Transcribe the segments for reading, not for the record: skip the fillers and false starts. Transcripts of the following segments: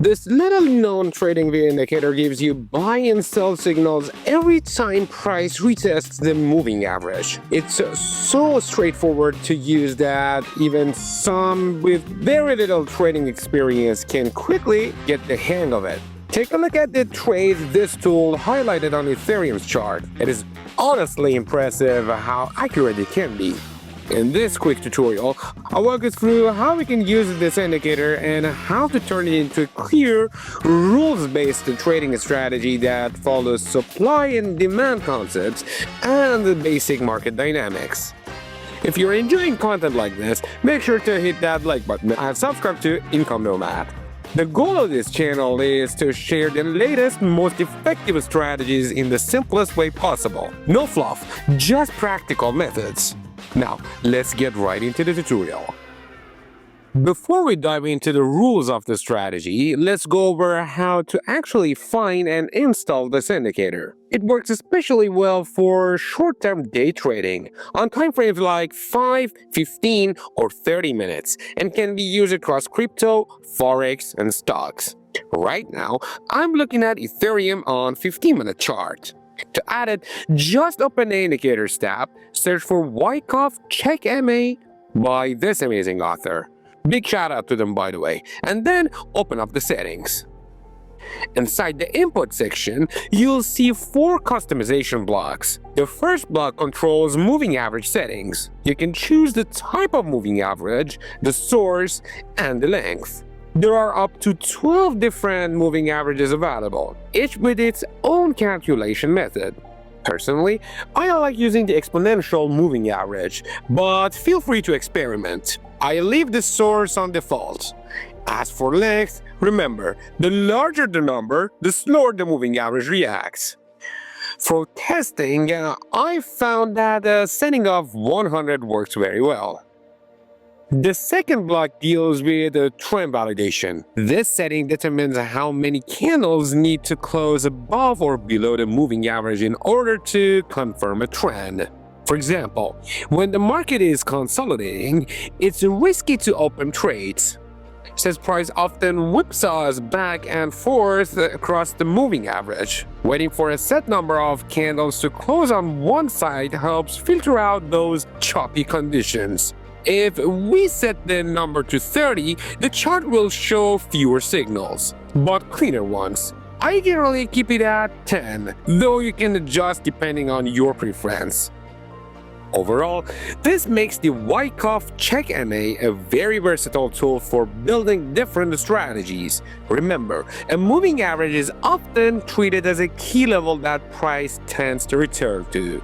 This little-known TradingView indicator gives you buy and sell signals every time price retests the moving average. It's so straightforward to use that even some with very little trading experience can quickly get the hang of it. Take a look at the trades this tool highlighted on Ethereum's chart. It is honestly impressive how accurate it can be. In this quick tutorial, I'll walk you through how we can use this indicator and how to turn it into a clear, rules-based trading strategy that follows supply and demand concepts and the basic market dynamics. If you're enjoying content like this, make sure to hit that like button and subscribe to Income Nomad. The goal of this channel is to share the latest, most effective strategies in the simplest way possible. No fluff, just practical methods. Now, let's get right into the tutorial. Before we dive into the rules of the strategy, let's go over how to actually find and install this indicator. It works especially well for short-term day trading on time frames like 5, 15, or 30 minutes and can be used across crypto, Forex, and stocks. Right now, I'm looking at Ethereum on 15-minute chart. To add it, just open the Indicators tab, search for Wyckoff Check MA by this amazing author. Big shout out to them, by the way. And then open up the settings. Inside the input section, you'll see 4 customization blocks. The first block controls moving average settings. You can choose the type of moving average, the source, and the length. There are up to 12 different moving averages available, each with its own calculation method. Personally, I like using the exponential moving average, but feel free to experiment. I leave the source on default. As for length, remember, the larger the number, the slower the moving average reacts. For testing, I found that a setting of 100 works very well. The second block deals with trend validation. This setting determines how many candles need to close above or below the moving average in order to confirm a trend. For example, when the market is consolidating, it's risky to open trades, since price often whipsaws back and forth across the moving average. Waiting for a set number of candles to close on one side helps filter out those choppy conditions. If we set the number to 30, the chart will show fewer signals, but cleaner ones. I generally keep it at 10, though you can adjust depending on your preference. Overall, this makes the Wyckoff Check MA a very versatile tool for building different strategies. Remember, a moving average is often treated as a key level that price tends to return to.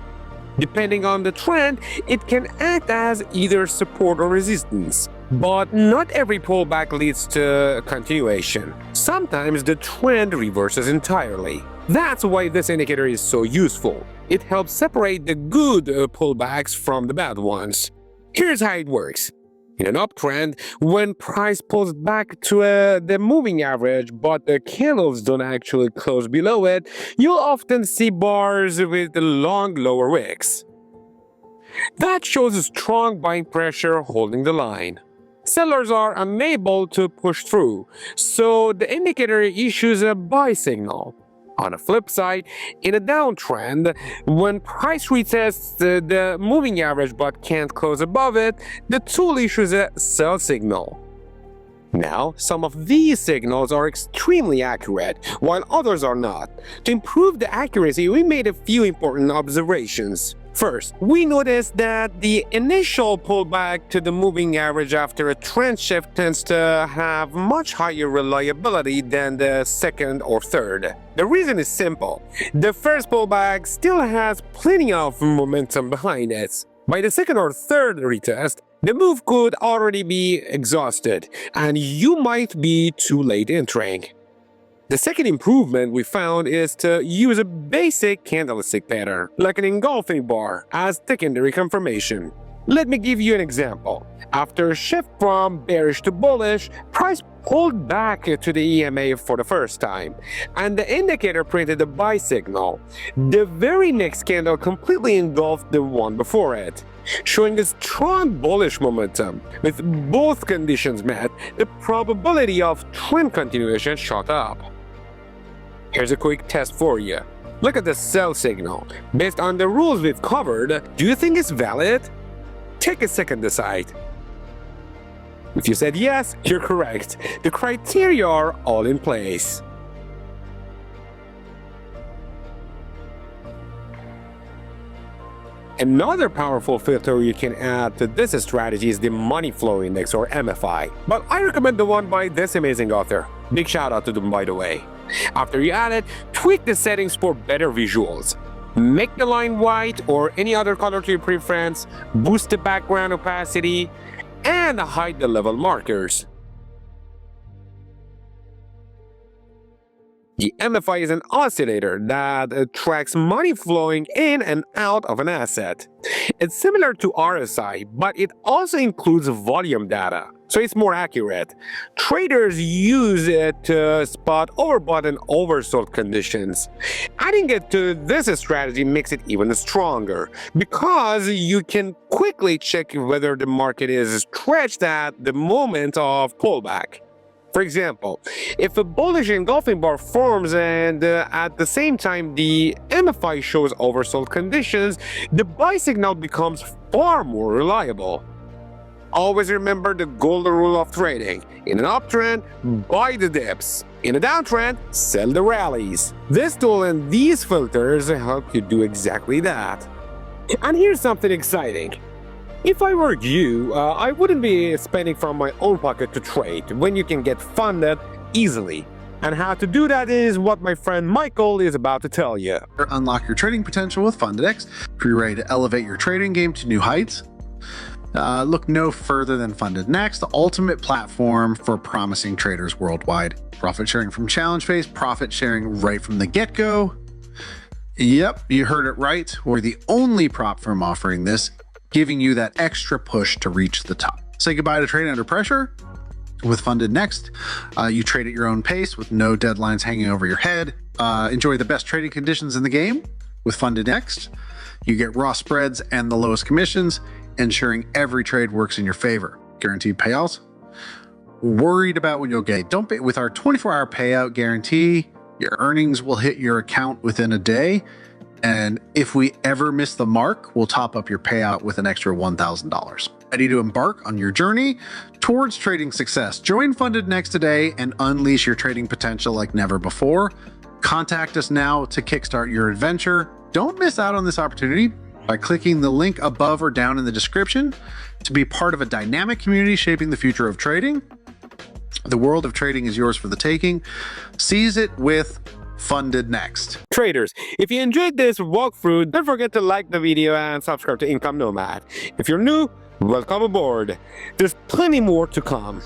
Depending on the trend, it can act as either support or resistance. But not every pullback leads to continuation. Sometimes the trend reverses entirely. That's why this indicator is so useful. It helps separate the good pullbacks from the bad ones. Here's how it works. In an uptrend, when price pulls back to the moving average but the candles don't actually close below it, you'll often see bars with long lower wicks. That shows a strong buying pressure holding the line. Sellers are unable to push through, so the indicator issues a buy signal. On the flip side, in a downtrend, when price retests the moving average but can't close above it, the tool issues a sell signal. Now, some of these signals are extremely accurate, while others are not. To improve the accuracy, we made a few important observations. First, we noticed that the initial pullback to the moving average after a trend shift tends to have much higher reliability than the second or third. The reason is simple. The first pullback still has plenty of momentum behind it. By the second or third retest, the move could already be exhausted, and you might be too late entering. The second improvement we found is to use a basic candlestick pattern, like an engulfing bar, as secondary confirmation. Let me give you an example. After a shift from bearish to bullish, price pulled back to the EMA for the first time, and the indicator printed a buy signal. The very next candle completely engulfed the one before it, showing a strong bullish momentum. With both conditions met, the probability of trend continuation shot up. Here's a quick test for you. Look at the sell signal. Based on the rules we've covered, do you think it's valid? Take a second to decide. If you said yes, you're correct. The criteria are all in place. Another powerful filter you can add to this strategy is the Money Flow Index, or MFI. But I recommend the one by this amazing author. Big shout out to them, by the way. After you add it, tweak the settings for better visuals. Make the line white or any other color to your preference, boost the background opacity, and hide the level markers. The MFI is an oscillator that tracks money flowing in and out of an asset. It's similar to RSI, but it also includes volume data, so it's more accurate. Traders use it to spot overbought and oversold conditions. Adding it to this strategy makes it even stronger, because you can quickly check whether the market is stretched at the moment of pullback. For example, if a bullish engulfing bar forms and at the same time the MFI shows oversold conditions, the buy signal becomes far more reliable. Always remember the golden rule of trading. In an uptrend, buy the dips. In a downtrend, sell the rallies. This tool and these filters help you do exactly that. And here's something exciting. If I were you, I wouldn't be spending from my own pocket to trade when you can get funded easily. And how to do that is what my friend Michael is about to tell you. Unlock your trading potential with FundedX. If you're ready to elevate your trading game to new heights, look no further than Funded Next, the ultimate platform for promising traders worldwide. Profit sharing from challenge phase, profit sharing right from the get-go. Yep, you heard it right. We're the only prop firm offering this, giving you that extra push to reach the top. Say goodbye to trading under pressure with Funded Next. You trade at your own pace with no deadlines hanging over your head. Enjoy the best trading conditions in the game with Funded Next. You get raw spreads and the lowest commissions, ensuring every trade works in your favor. Guaranteed payouts. Worried about when you'll get? Don't pay. With our 24-hour payout guarantee, your earnings will hit your account within a day. And if we ever miss the mark, we'll top up your payout with an extra $1,000. Ready to embark on your journey towards trading success? Join Funded Next today and unleash your trading potential like never before. Contact us now to kickstart your adventure. Don't miss out on this opportunity by clicking the link above or down in the description to be part of a dynamic community shaping the future of trading. The world of trading is yours for the taking. Seize it with Funded Next. Traders, if you enjoyed this walkthrough, don't forget to like the video and subscribe to Income Nomad. If you're new, welcome aboard. There's plenty more to come.